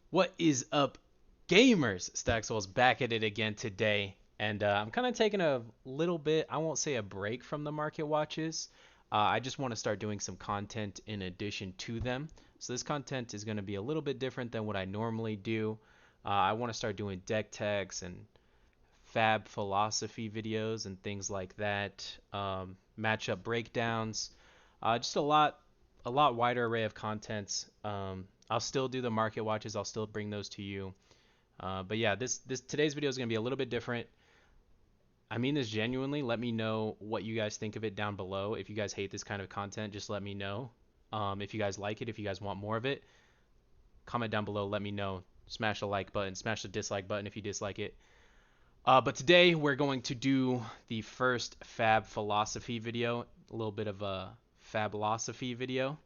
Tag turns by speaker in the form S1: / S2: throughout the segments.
S1: What is up, gamers? Staxwell's back at it again today, and I'm kind of taking a little bit, I won't say a break from the market watches. I just want to start doing some content in addition to them. So this content is going to be a little bit different than what I normally do. I want to start doing deck techs and fab philosophy videos and things like that, matchup breakdowns, just a lot wider array of contents. I'll still do the market watches. I'll still bring those to you. But yeah, this today's video is gonna be a little bit different. I mean this genuinely. Let me know what you guys think of it down below. If you guys hate this kind of content, just let me know. If you guys like it, if you guys want more of it, comment down below. Let me know. Smash the like button. Smash the dislike button if you dislike it. But today we're going to do the first Fab Philosophy video, a little bit of a Fablosophy video,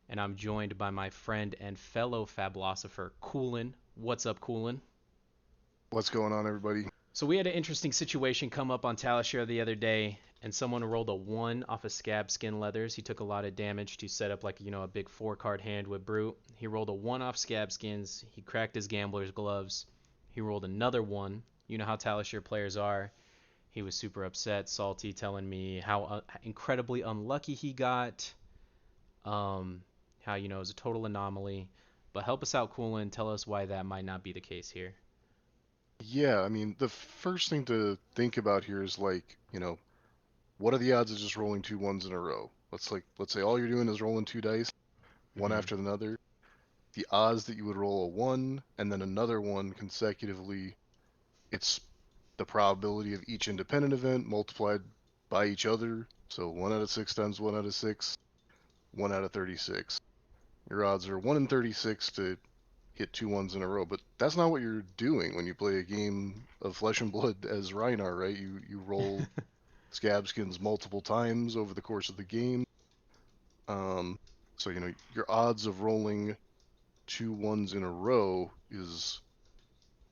S1: and I'm joined by my friend and fellow Fablosopher, Coolin. What's up, Coolin?
S2: What's going on, everybody?
S1: So we had an interesting situation come up on Talishare the other day, and someone rolled a 1 off of Scab Skin Leathers. He took a lot of damage to set up like, a big 4-card hand with Brute. He rolled a 1 off Scab Skins. He cracked his Gambler's Gloves. He rolled another 1. You know how Talishare players are. He was super upset, salty, telling me how incredibly unlucky he got. How, it was a total anomaly. But help us out, Coolin. Tell us why that might not be the case here.
S2: Yeah, I mean, the first thing to think about here is like, what are the odds of just rolling two ones in a row? Let's say all you're doing is rolling two dice, one
S1: Hmm.
S2: after another. The odds that you would roll a one and then another one consecutively, it's the probability of each independent event multiplied by each other. So 1 out of 6 times 1 out of 6, 1 out of 36. Your odds are 1 in 36 to hit two ones in a row. But that's not what you're doing when you play a game of Flesh and Blood as Reinar, right? You roll Scabskins multiple times over the course of the game. Um, so your odds of rolling two ones in a row is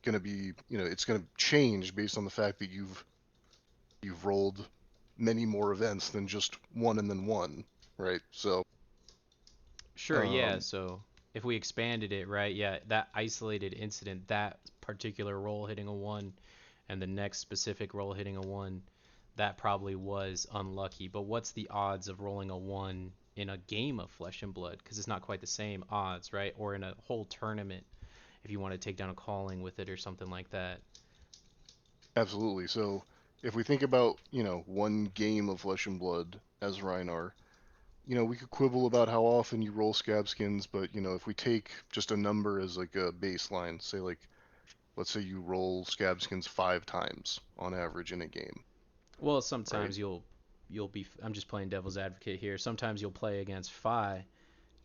S2: gonna be, it's gonna change based on the fact that you've rolled many more events than just one and then one, right? So,
S1: Sure, yeah.
S2: um,
S1: So if we expanded it, right? Yeah, that isolated incident, that particular roll hitting a 1 and the next specific roll hitting a 1, that probably was unlucky. But what's the odds of rolling a 1 in a game of Flesh and Blood? Because it's not quite the same odds, right? Or in a whole tournament if you want to take down a calling with it or something like that.
S2: absolutely. So if we think about, one game of Flesh and Blood as Reinar, we could quibble about how often you roll scab skins, but if we take just a number as like a baseline, say like let's say you roll scab skins 5 times on average in a game,
S1: Well,
S2: right?
S1: sometimes you'll be I'm just playing devil's advocate here. Sometimes you'll play against Phi,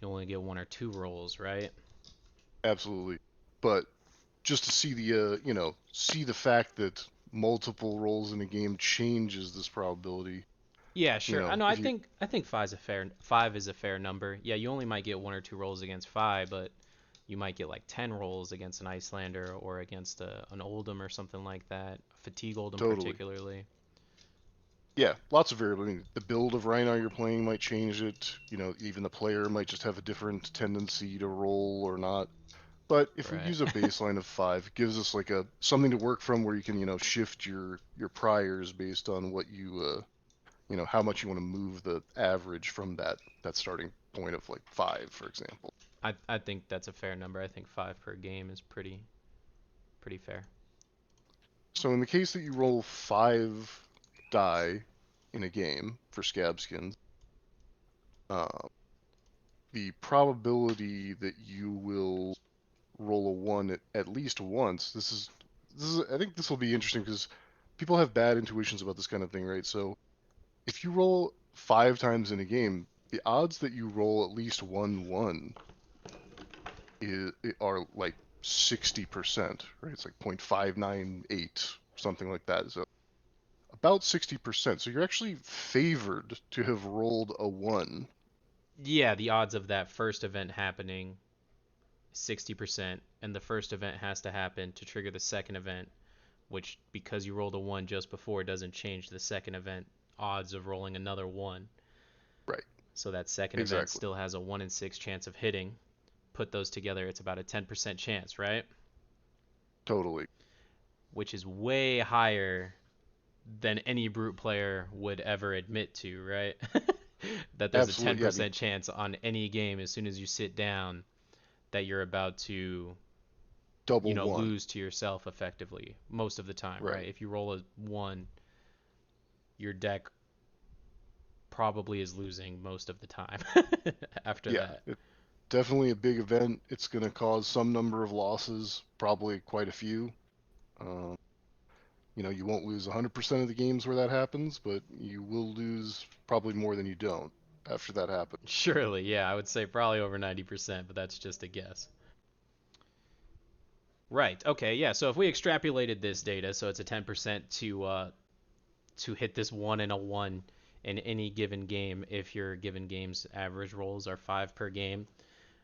S1: you only get 1 or 2 rolls, right?
S2: Absolutely. But just to see see the fact that multiple rolls in a game changes this probability,
S1: Yeah, sure. I know. I
S2: if you
S1: think I think five is a fair number. Yeah, you only might get 1 or 2 rolls against five, but you might get like 10 rolls against an Icelander or against an Oldhim or something like that. Fatigue Oldhim
S2: totally,
S1: particularly.
S2: yeah, lots of variables. I mean, the build of Rhino you're playing might change it. Even the player might just have a different tendency to roll or not. But if we
S1: Right.
S2: use a baseline of 5, it gives us like a something to work from where you can, shift your priors based on what how much you want to move the average from that starting point of like 5, for example.
S1: I think that's a fair number. I think 5 per game is pretty fair.
S2: So in the case that you roll 5 die in a game for scab skins, uh, the probability that you will roll a one at least once. This is I think this will be interesting because people have bad intuitions about this kind of thing, right? So if you roll 5 times in a game, the odds that you roll at least one are like 60%, right? It's like 0.598, something like that. So about 60%. So you're actually favored to have rolled a one.
S1: Yeah, the odds of that first event happening 60%, and the first event has to happen to trigger the second event, which because you rolled a 1 just before doesn't change the second event odds of rolling another 1.
S2: Right,
S1: So that second event
S2: exactly.
S1: still has a 1 in 6 chance of hitting. put those together, it's about a 10% chance, right?
S2: Totally.
S1: Which is way higher than any brute player would ever admit to, right? That there's a
S2: Absolutely. Yeah.
S1: 10% chance on any game as soon as you sit down that you're about to,
S2: Double one.
S1: lose to yourself effectively most of the time, right?
S2: Right.
S1: If you roll a 1, your deck probably is losing most of the time after
S2: Yeah.
S1: that.
S2: Definitely a big event. It's going to cause some number of losses, probably quite a few. Um, you won't lose 100% of the games where that happens, but you will lose probably more than you don't after that happens.
S1: Surely, yeah, I would say probably over 90%, but that's just a guess. Right. Okay. Yeah. So if we extrapolated this data, so it's a 10% to hit this 1 in a 1 in any given game if your given game's average rolls are 5 per game,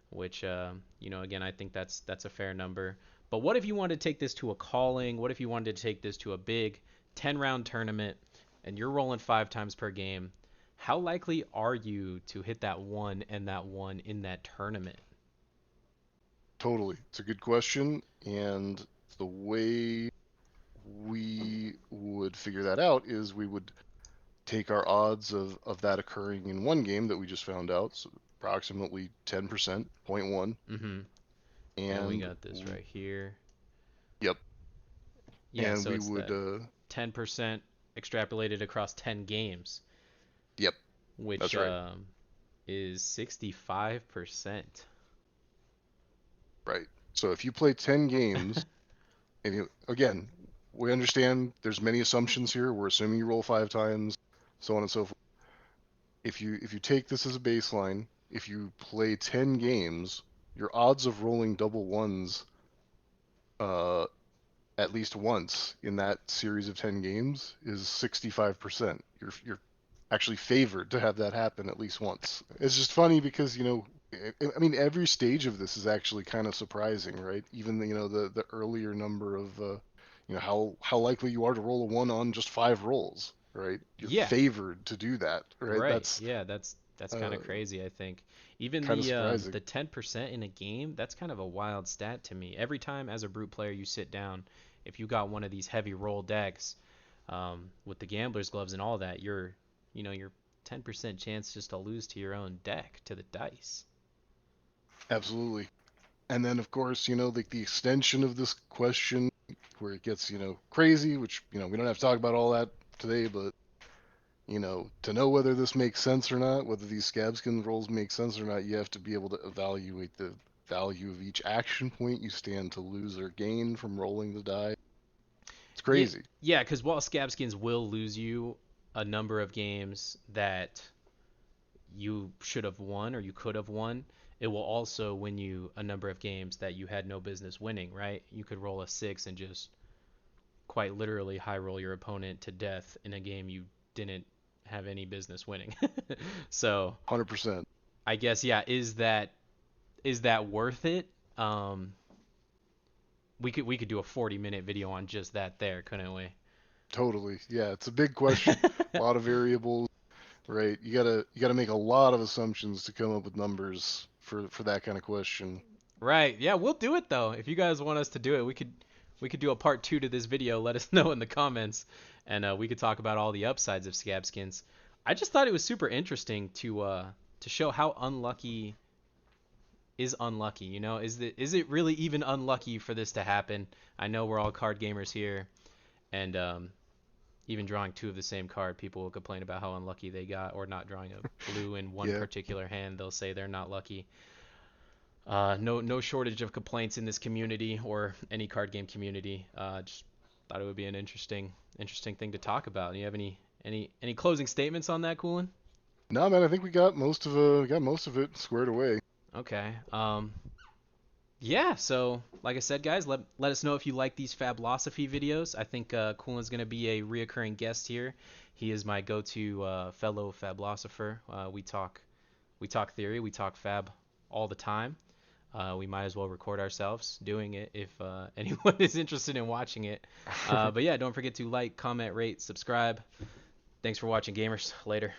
S1: which again, I think that's a fair number. But what if you wanted to take this to a calling? What if you wanted to take this to a big 10-round tournament and you're rolling 5 times per game? How likely are you to hit that 1 in that tournament?
S2: Totally. It's a good question. And the way we would figure that out is we would take our odds of that occurring in one game that we just found out, so approximately 10%, zero point 0.1,
S1: Mm-hmm. And we
S2: and
S1: got this right here.
S2: yep,
S1: Yeah,
S2: and
S1: so
S2: we
S1: it's
S2: would,
S1: that 10% extrapolated across 10 games,
S2: yep,
S1: which
S2: that's right,
S1: is 65%.
S2: right. So if you play 10 games, and again, we understand there's many assumptions here. We're assuming you roll 5 times, so on and so forth. If you take this as a baseline, if you play 10 games, your odds of rolling double ones uh, at least once in that series of 10 games is 65%. You're actually favored to have that happen at least once. It's just funny because, I mean, every stage of this is actually kind of surprising, right? Even the earlier number of how likely you are to roll a 1 on just 5 rolls, right? You're
S1: Yeah,
S2: favored to do that, right?
S1: right.
S2: That's
S1: Yeah, that's kind
S2: uh,
S1: of crazy, I think. Even
S2: kind of
S1: the
S2: surprising.
S1: 10% in a game, that's kind of a wild stat to me. Every time as a brute player you sit down, if you got one of these heavy roll decks, with the gambler's gloves and all that, you're 10% chance just to lose to your own deck, to the dice.
S2: Absolutely. And then, of course, like the extension of this question where it gets, crazy, which, we don't have to talk about all that today, but, to know whether this makes sense or not, whether these scabskin rolls make sense or not, you have to be able to evaluate the value of each action point you stand to lose or gain from rolling the die. It's
S1: Yeah,
S2: crazy.
S1: yeah, because while Scabskins will lose you a number of games that you should have won or you could have won, it will also win you a number of games that you had no business winning, right? You could roll a 6 and just quite literally high roll your opponent to death in a game you didn't have any business winning. So
S2: 100%.
S1: I guess, yeah, is that worth it? Um, we could do a 40-minute video on just that there, couldn't we?
S2: Totally. Yeah, it's a big question. A lot of variables, right? You gotta make a lot of assumptions to come up with numbers for that kind of question.
S1: Right. Yeah, we'll do it though. If you guys want us to do it, we could do a part 2 to this video. Let us know in the comments, and we could talk about all the upsides of scab skins. I just thought it was super interesting to show how unlucky is unlucky. Is it really even unlucky for this to happen? I know we're all card gamers here, and even drawing two of the same card, people will complain about how unlucky they got, or not drawing a blue in one
S2: Yeah,
S1: particular hand, they'll say they're not lucky. No shortage of complaints in this community or any card game community. Just thought it would be an interesting thing to talk about. Do you have any closing statements on that, Coolin?
S2: no, man, I think we got most of it squared away.
S1: Okay. Yeah. So, like I said, guys, let us know if you like these Fablosophy videos. I think Coolin's gonna be a reoccurring guest here. He is my go-to fellow Fablosopher. We talk theory, we talk Fab all the time. We might as well record ourselves doing it if anyone is interested in watching it. But yeah, don't forget to like, comment, rate, subscribe. Thanks for watching, gamers. Later.